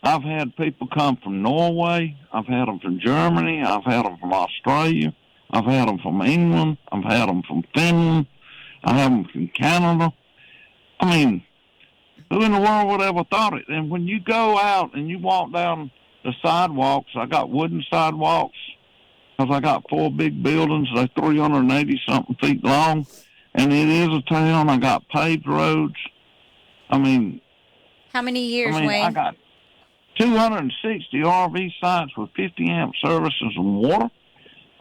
I've had people come from Norway. I've had them from Germany. I've had them from Australia. I've had them from England. I've had them from Finland. I have them from Canada. I mean, who in the world would ever thought it? And when you go out and you walk down the sidewalks, I got wooden sidewalks because I got 4 big buildings. They're 380-something feet long. And it is a town. I got paved roads. I mean, How many years, Wayne? I got 260 RV sites with 50 amp services and water.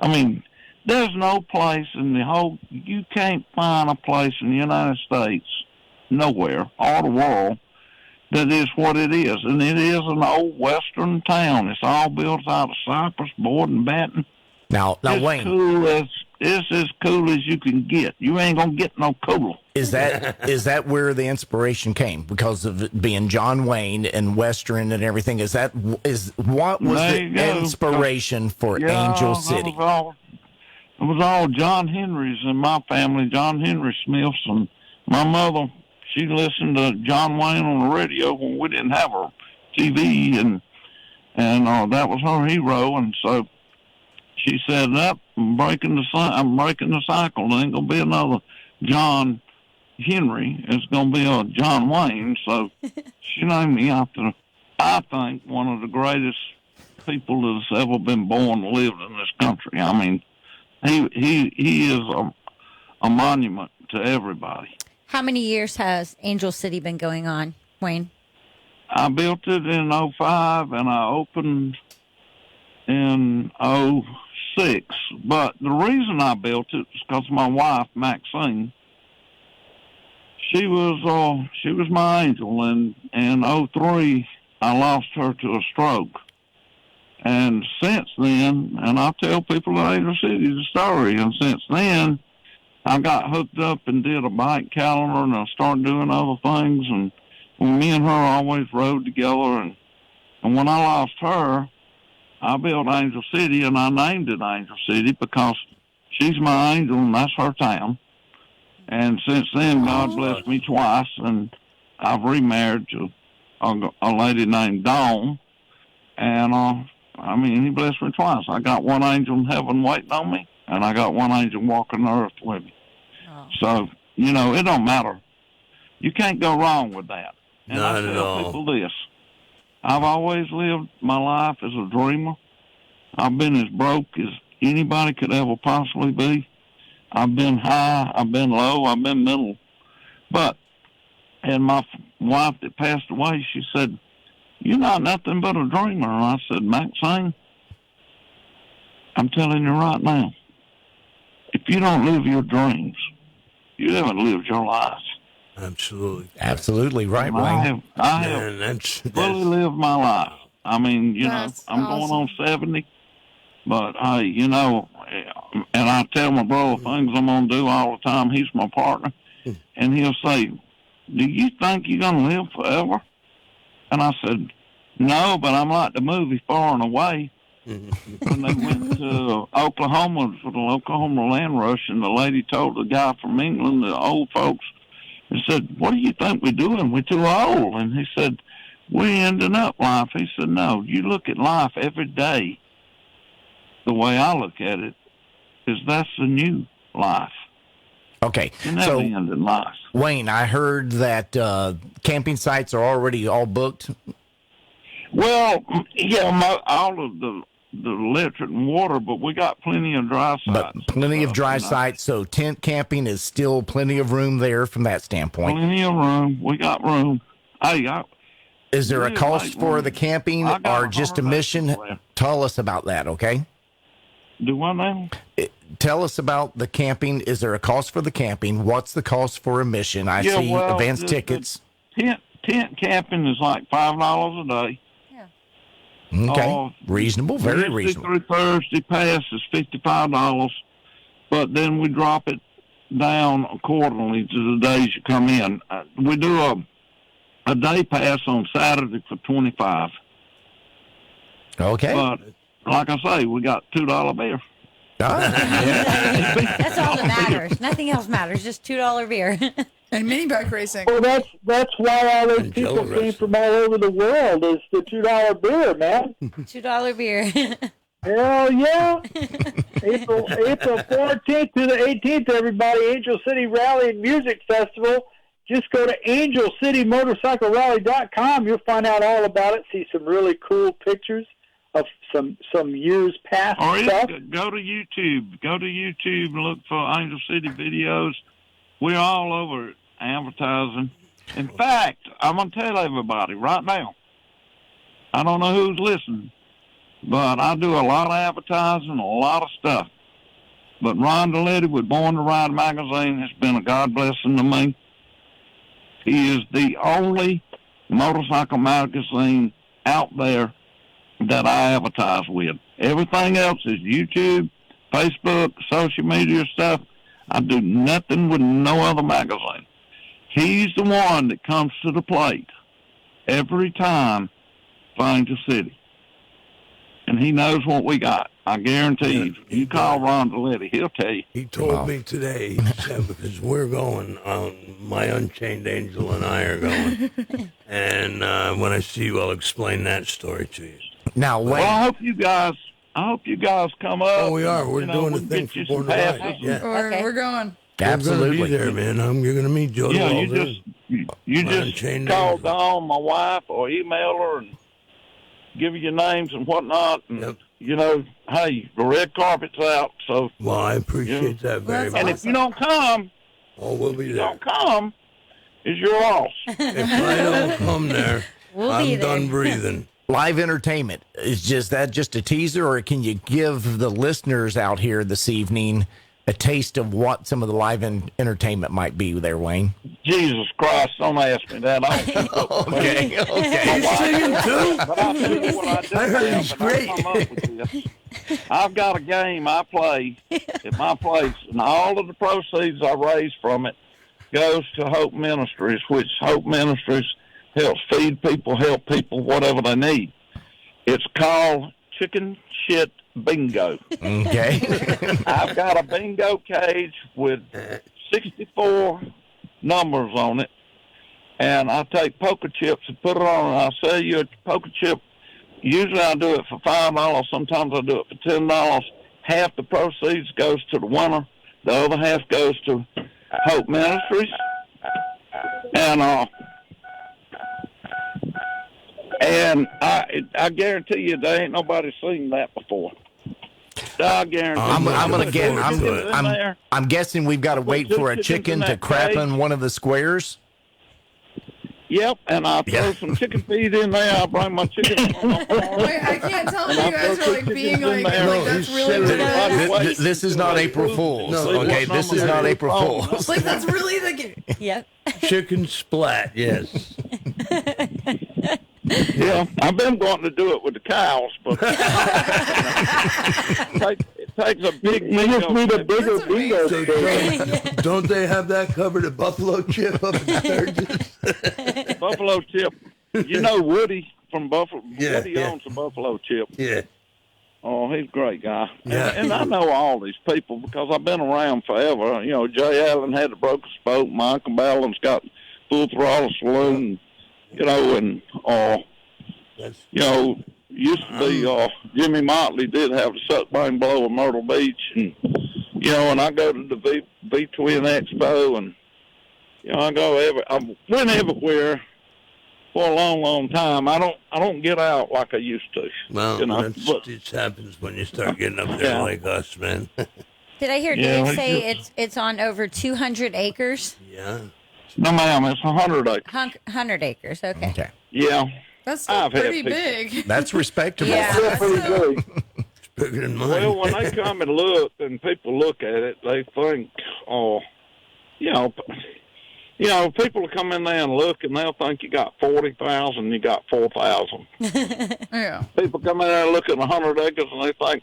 I mean, there's no place in the whole, you can't find a place in the United States, nowhere, all the world, that is what it is. And it is an old western town. It's all built out of cypress, board, and batten. Now, It's Wayne. it's as cool as you can get. You ain't gonna get no cooler. Is that where the inspiration came? Because of it being John Wayne and Western and everything. What was There the you go. inspiration for Angel City? It was all John Henrys in my family, John Henry Smiths, and my mother, she listened to John Wayne on the radio when we didn't have a TV, and that was her hero, and so she said, I'm breaking the cycle. There ain't gonna be another John Henry. It's gonna be a John Wayne. So she named me after, I think, one of the greatest people that's ever been born and lived in this country. I mean, he is a monument to everybody. How many years has Angel City been going on, Wayne? I built it in 05 and I opened in 06. But the reason I built it is because my wife, Maxine, she was my angel, and in 03 I lost her to a stroke. And since then, and I tell people at Angel City the story, and since then I got hooked up and did a bike calendar, and I started doing other things, and me and her always rode together, and when I lost her, I built Angel City, and I named it Angel City because she's my angel, and that's her town. And since then, God blessed me twice, and I've remarried to a lady named Dawn. And, he blessed me twice. I got one angel in heaven waiting on me, and I got one angel walking the earth with me. Oh. So, it don't matter. You can't go wrong with that. And Not I at tell all. people this. I've always lived my life as a dreamer. I've been as broke as anybody could ever possibly be. I've been high, I've been low, I've been middle. And my wife that passed away, she said, "You're not nothing but a dreamer." And I said, "Maxine, I'm telling you right now, if you don't live your dreams, you haven't lived your life." Absolutely right, Wayne. I have fully lived my life. I'm going on 70, but and I tell my brother things I'm going to do all the time. He's my partner, and he'll say, "Do you think you're going to live forever?" And I said, "No, but I'm like the movie Far and Away." When they went to Oklahoma for the Oklahoma land rush, and the lady told the guy from England, the old folks, and said, "What do you think we're doing? We're too old." And he said, "We're ending up life." He said, "No, you look at life every day. The way I look at it is that's the new life." Okay. And that So, ended nice. Wayne, I heard that camping sites are already all booked. Well, yeah, all of the electric and water, but we got plenty of dry sites. But plenty of dry sites, so tent camping is still plenty of room there from that standpoint. Plenty of room. We got room. Hey, is there a cost for the camping or just admission? Tell us about that, okay? Do what now? Tell us about the camping. Is there a cost for the camping? What's the cost for admission? I see advance tickets. Tent camping is like $5 a day. Okay, reasonable, very reasonable. Through Thursday pass is $55, but then we drop it down accordingly to the days you come in. We do a day pass on Saturday for $25. Okay, but like I say, we got $2 beer. That's all that matters. Nothing else matters. Just $2 beer. And mini bike racing. Well, that's why all those people came from all over the world is the $2 beer, man. $2 beer. Hell yeah! April 14th to the 18th, everybody. Angel City Rally and Music Festival. Just go to angelcitymotorcyclerally.com. You'll find out all about it. See some really cool pictures of some years past stuff. Go to YouTube. Go to YouTube and look for Angel City videos. We're all over advertising. In fact, I'm going to tell everybody right now, I don't know who's listening, but I do a lot of advertising, a lot of stuff. But Ron DeLetti with Born to Ride magazine has been a God blessing to me. He is the only motorcycle magazine out there that I advertise with. Everything else is YouTube, Facebook, social media stuff. I do nothing with no other magazine. He's the one that comes to the plate every time for Angel City. And he knows what we got. I guarantee you. You call Ron DeLetti, he'll tell you. He told me today, he said, because we're going, my Unchained Angel and I are going. And when I see you, I'll explain that story to you. Now, well, I hope you guys come up. Oh, we are. We're doing the thing for Born to Ride. Yeah. We're going. Absolutely. We're going to be there, man. You're going to meet Joe. Yeah, you just call Dawn, my wife, or email her and give her your names and whatnot. And, you know, hey, the red carpet's out. So, well, I appreciate that very much. And if you don't come, we'll be there. If you don't come, it's your loss. If I don't come there, I'm done breathing. Live entertainment, is that just a teaser, or can you give the listeners out here this evening a taste of what some of the live entertainment might be there, Wayne? Jesus Christ, don't ask me that. Okay. You're singing too? But I'll tell you what I do. I heard he's great. I've got a game I play at my place, and all of the proceeds I raise from it goes to Hope Ministries, which Hope Ministries helps feed people, help people, whatever they need. It's called Chicken Shit Bingo. Okay. I've got a bingo cage with 64 numbers on it, and I take poker chips and put it on, and I'll sell you a poker chip. Usually I do it for $5. Sometimes I do it for $10. Half the proceeds goes to the winner. The other half goes to Hope Ministries. And I guarantee you there ain't nobody seen that before. I guarantee. I'm guessing we've got to wait for a chicken to crap in one of the squares. Yep, and I'll throw some chicken feed in there. I'll bring my chicken. Wait, I can't tell if you guys are like being like that's really This is not April Fool's. Okay, this is not April Fool's. Like that's really the Yep. Chicken splat, yes. Yeah, I've been wanting to do it with the cows, but it takes a big. You just need a bigger bingo. Don't they have that covered at Buffalo Chip up in Sturgis? Buffalo Chip. You know Woody from Buffalo. Yeah, Woody owns a Buffalo Chip. Yeah. Oh, he's a great guy. Yeah. And I know all these people because I've been around forever. You know, Jay Allen had the Broken Spoke. Michael Ballin's got Full Throttle Saloon. You know, and you know, used to be Jimmy Motley did have the Suck Bang Blow in Myrtle Beach, and you know, and I go to the V-Twin Expo, and, you know, I went everywhere for a long, long time. I don't get out like I used to. Well, you know, it happens when you start getting up there like us, man. Did I hear Dave say it's on over 200 acres? Yeah. No, ma'am, it's 100 acres. 100 acres, okay. Yeah. That's still pretty big. That's respectable. Yeah. That's pretty big. It's bigger than mine. Well, when they come and look, and people look at it, they think, oh, you know, people will come in there and look, and they'll think you got 40,000, you got 4,000. Yeah. People come in there and look at 100 acres, and they think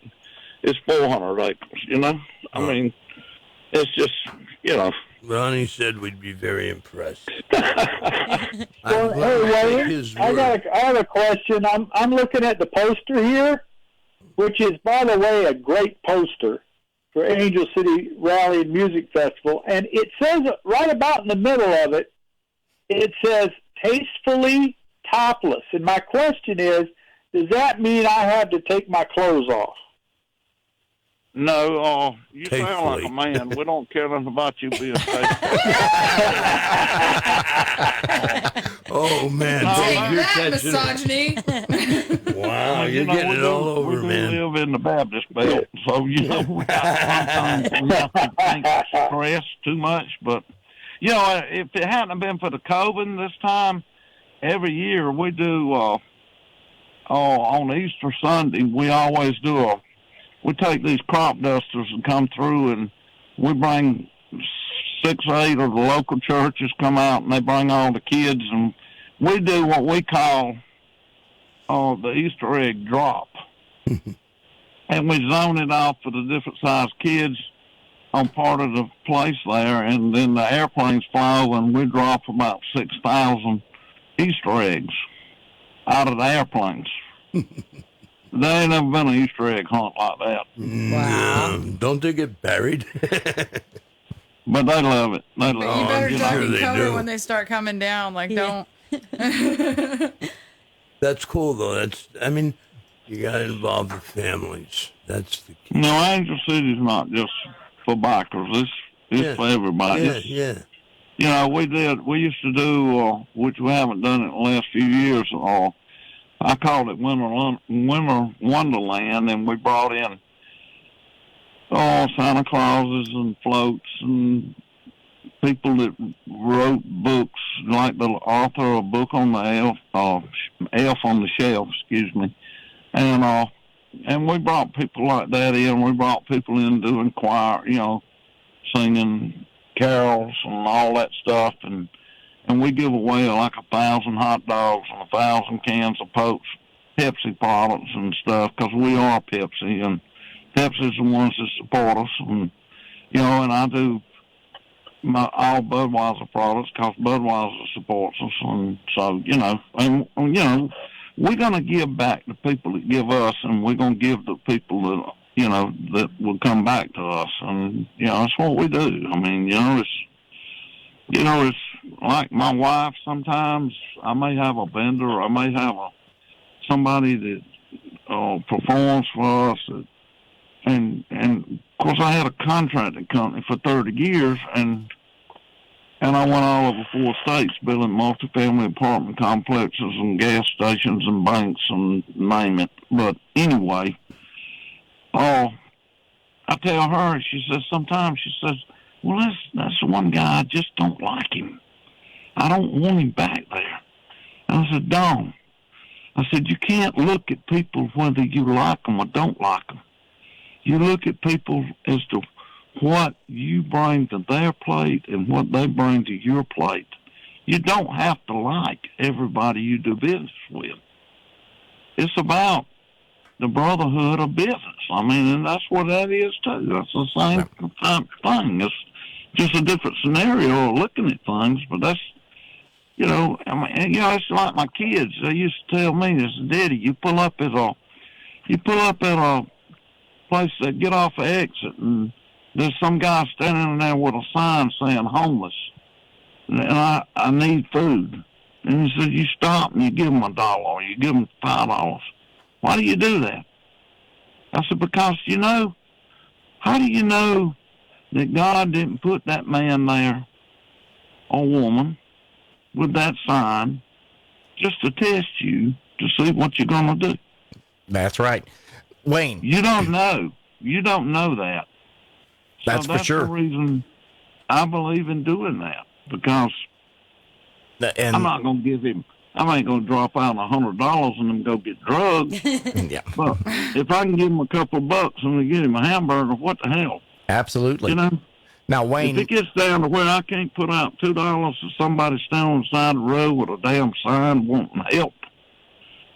it's 400 acres, you know? I mean, it's just, you know. Ronnie said we'd be very impressed. Well, hey, Wayne, I have a question. I'm looking at the poster here, which is, by the way, a great poster for Angel City Rally and Music Festival. And it says right about in the middle of it, it says tastefully topless. And my question is, does that mean I have to take my clothes off? No, you sound like a man. We don't care nothing about you being tasteful. Oh, man. Take that, misogyny. Wow, you're getting it all over, man. We live in the Baptist Belt, so, you know, we got sometimes stress too much. But, you know, if it hadn't been for the COVID this time, every year we do, on Easter Sunday, we always do we take these crop dusters and come through, and we bring 6 or 8 of the local churches come out, and they bring all the kids, and we do what we call the Easter egg drop. And we zone it off for the different sized kids on part of the place there, and then the airplanes fly over, and we drop about 6,000 Easter eggs out of the airplanes. There ain't never been an Easter egg hunt like that. Wow. Don't they get buried? But they love it. They love it. You better duck sure and they cover do. when they start coming down. Like, don't. That's cool, though. I mean, you got to involve the families. That's the key. No, Angel City's not just for bikers. It's for everybody. Yeah. You know, we used to do, which we haven't done in the last few years, I called it Winter Wonderland, and we brought in Santa Clauses and floats and people that wrote books, like the author of a book on the Elf on the Shelf, excuse me. And we brought people like that in. We brought people in doing choir, you know, singing carols and all that stuff, and we give away like 1,000 hot dogs and 1,000 cans of Pepsi products and stuff, because we are Pepsi, and Pepsi's the ones that support us, and you know, and I do all Budweiser products because Budweiser supports us, and so you know, we're gonna give back to people that give us, and we're gonna give the people that that will come back to us, and that's what we do. I mean, it's like my wife. Sometimes I may have a vendor, I may have somebody that performs for us, and of course I had a contracting company for 30 years, and I went all over 4 states building multifamily apartment complexes and gas stations and banks and name it. But anyway, I tell her, sometimes she says, well, that's one guy, I just don't like him. I don't want him back there. And I said, Dawn, I said, you can't look at people whether you like them or don't like them. You look at people as to what you bring to their plate and what they bring to your plate. You don't have to like everybody you do business with. It's about the brotherhood of business. I mean, and that's what that is too. That's the same type thing. It's just a different scenario of looking at things, but that's, it's like my kids. They used to tell me, they said, Daddy, you pull up at a place that get off the exit, and there's some guy standing there with a sign saying homeless, and I need food. And he said, you stop and you give him $1 or you give him $5. Why do you do that? I said, because, how do you know that God didn't put that man there or woman with that sign just to test you to see what you're going to do. That's right. Wayne. You don't know. You don't know that. That's for sure. That's the reason I believe in doing that, because I'm not going to give him, I ain't going to drop out $100 and then go get drugs. Yeah. But if I can give him a couple of bucks and we get him a hamburger, what the hell? Absolutely. You know? Now, Wayne. If it gets down to where I can't put out $2 to somebody standing on the side of the road with a damn sign wanting help,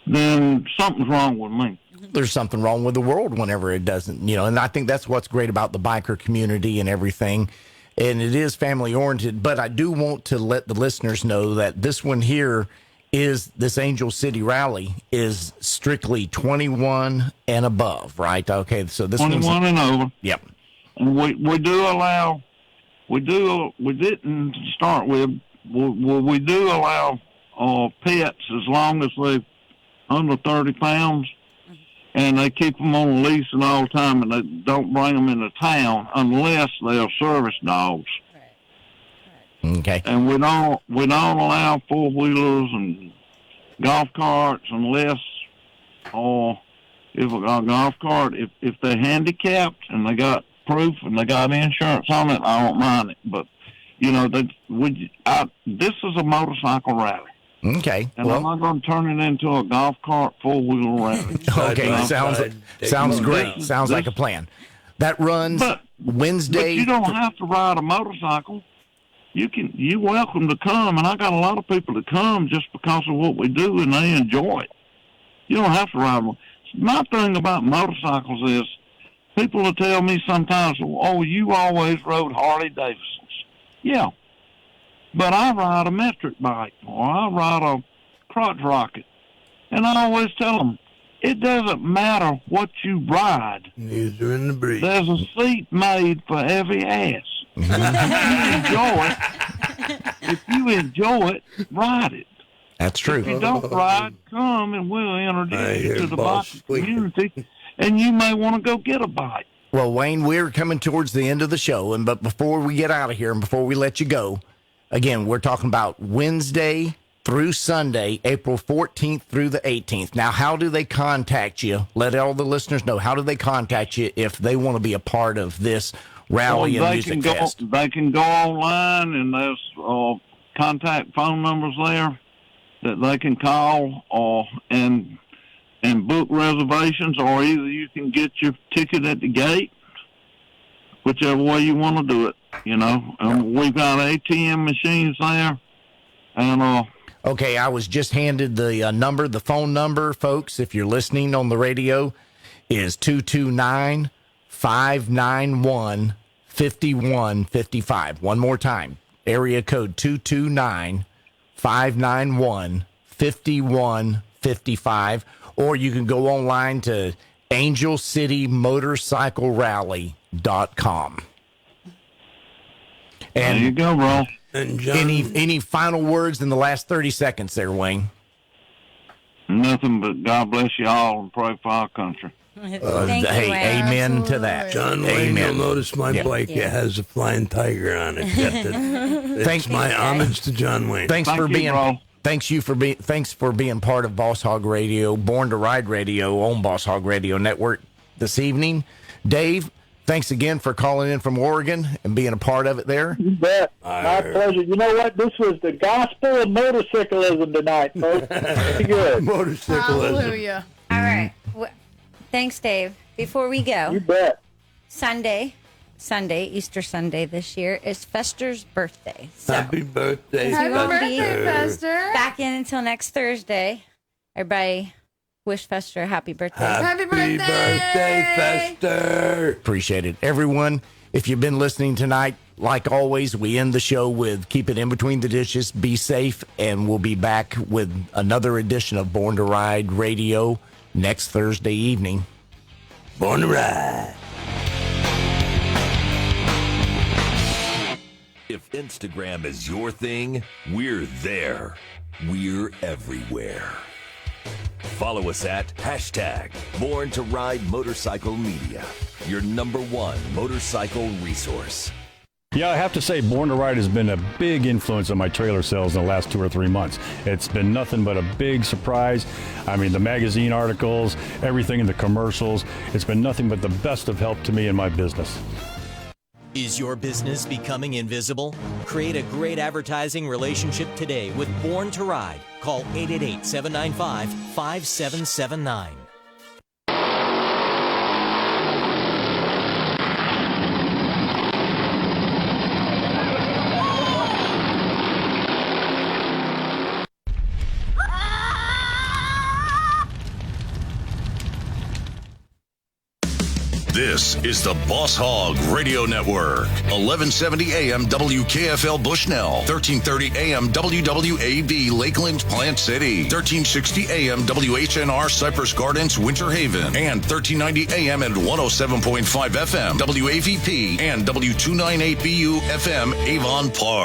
then something's wrong with me. There's something wrong with the world whenever it doesn't, and I think that's what's great about the biker community and everything. And it is family oriented, but I do want to let the listeners know that this one here this Angel City Rally is strictly 21 and above, right? Okay. So this 21 and over. Yep. And we do allow, we didn't start with, we do allow pets as long as they're under 30 pounds, and they keep them on a leash and all the time, and they don't bring them into town unless they are service dogs. Okay. And we don't allow 4-wheelers and golf carts unless, if a golf cart, if they're handicapped and they got proof and they got insurance on it, I don't mind it. But this is a motorcycle rally. Okay. And I'm not going to turn it into a golf cart 4-wheeler rally. Okay. Sounds great. Sounds like a plan. That runs Wednesday. But you don't have to ride a motorcycle. You're welcome to come, and I got a lot of people that come just because of what we do, and they enjoy it. You don't have to ride one. My thing about motorcycles is people will tell me sometimes, oh, you always rode Harley Davidsons. Yeah. But I ride a metric bike, or I ride a crotch rocket. And I always tell them, it doesn't matter what you ride. These are in the breeze. There's a seat made for every ass. If you enjoy it, ride it. That's true. If you don't ride, come and we'll introduce you to the bike community, and you may want to go get a bike. Well, Wayne, we're coming towards the end of the show, but before we get out of here and before we let you go, again, we're talking about Wednesday through Sunday, April 14th through the 18th. Now, how do they contact you? Let all the listeners know. How do they contact you if they want to be a part of this rally and music fest? They can go online, and there's contact phone numbers there that they can call and book reservations, or either you can get your ticket at the gate, whichever way you want to do it, we've got ATM machines there, and okay, I was just handed the phone number, folks, if you're listening on the radio, is 229-591-5155. One more time, area code 229-591-5155, or you can go online to angelcitymotorcyclerally.com. And there you go, bro. And John, any final words in the last 30 seconds there, Wayne? Nothing but God bless you all and pray for our country. Thank you, Wayne. Amen to that. John Wayne, you'll notice my bike it has a flying tiger on it. Thanks my homage to John Wayne. Thanks for being part of Boss Hogg Radio, Born to Ride Radio on Boss Hogg Radio Network this evening. Dave, thanks again for calling in from Oregon and being a part of it there. You bet. My pleasure. You know what? This was the gospel of motorcyclism tonight, folks. Pretty good. Motorcyclism. Hallelujah. All right. Thanks, Dave. Before we go, You bet. Sunday, Easter Sunday this year, is Fester's birthday. So Happy birthday, Happy birthday, Fester. back in until next Thursday. Everybody wish Fester a happy birthday. Happy birthday. Fester. Appreciate it. Everyone, if you've been listening tonight, like always, we end the show with keep it in between the dishes, be safe, and we'll be back with another edition of Born to Ride Radio next Thursday evening. Born to Ride. If Instagram is your thing, we're there. We're everywhere. Follow us at #Born to Ride Motorcycle Media, your #1 motorcycle resource. Yeah, I have to say, Born to Ride has been a big influence on my trailer sales in the last 2 or 3 months. It's been nothing but a big surprise. I mean, the magazine articles, everything in the commercials, it's been nothing but the best of help to me in my business. Is your business becoming invisible? Create a great advertising relationship today with Born to Ride. Call 888-795-5779. This is the Boss Hogg Radio Network. 1170 AM WKFL Bushnell. 1330 AM WWAB Lakeland Plant City. 1360 AM WHNR Cypress Gardens Winter Haven. And 1390 AM and 107.5 FM WAVP and W298BU FM Avon Park.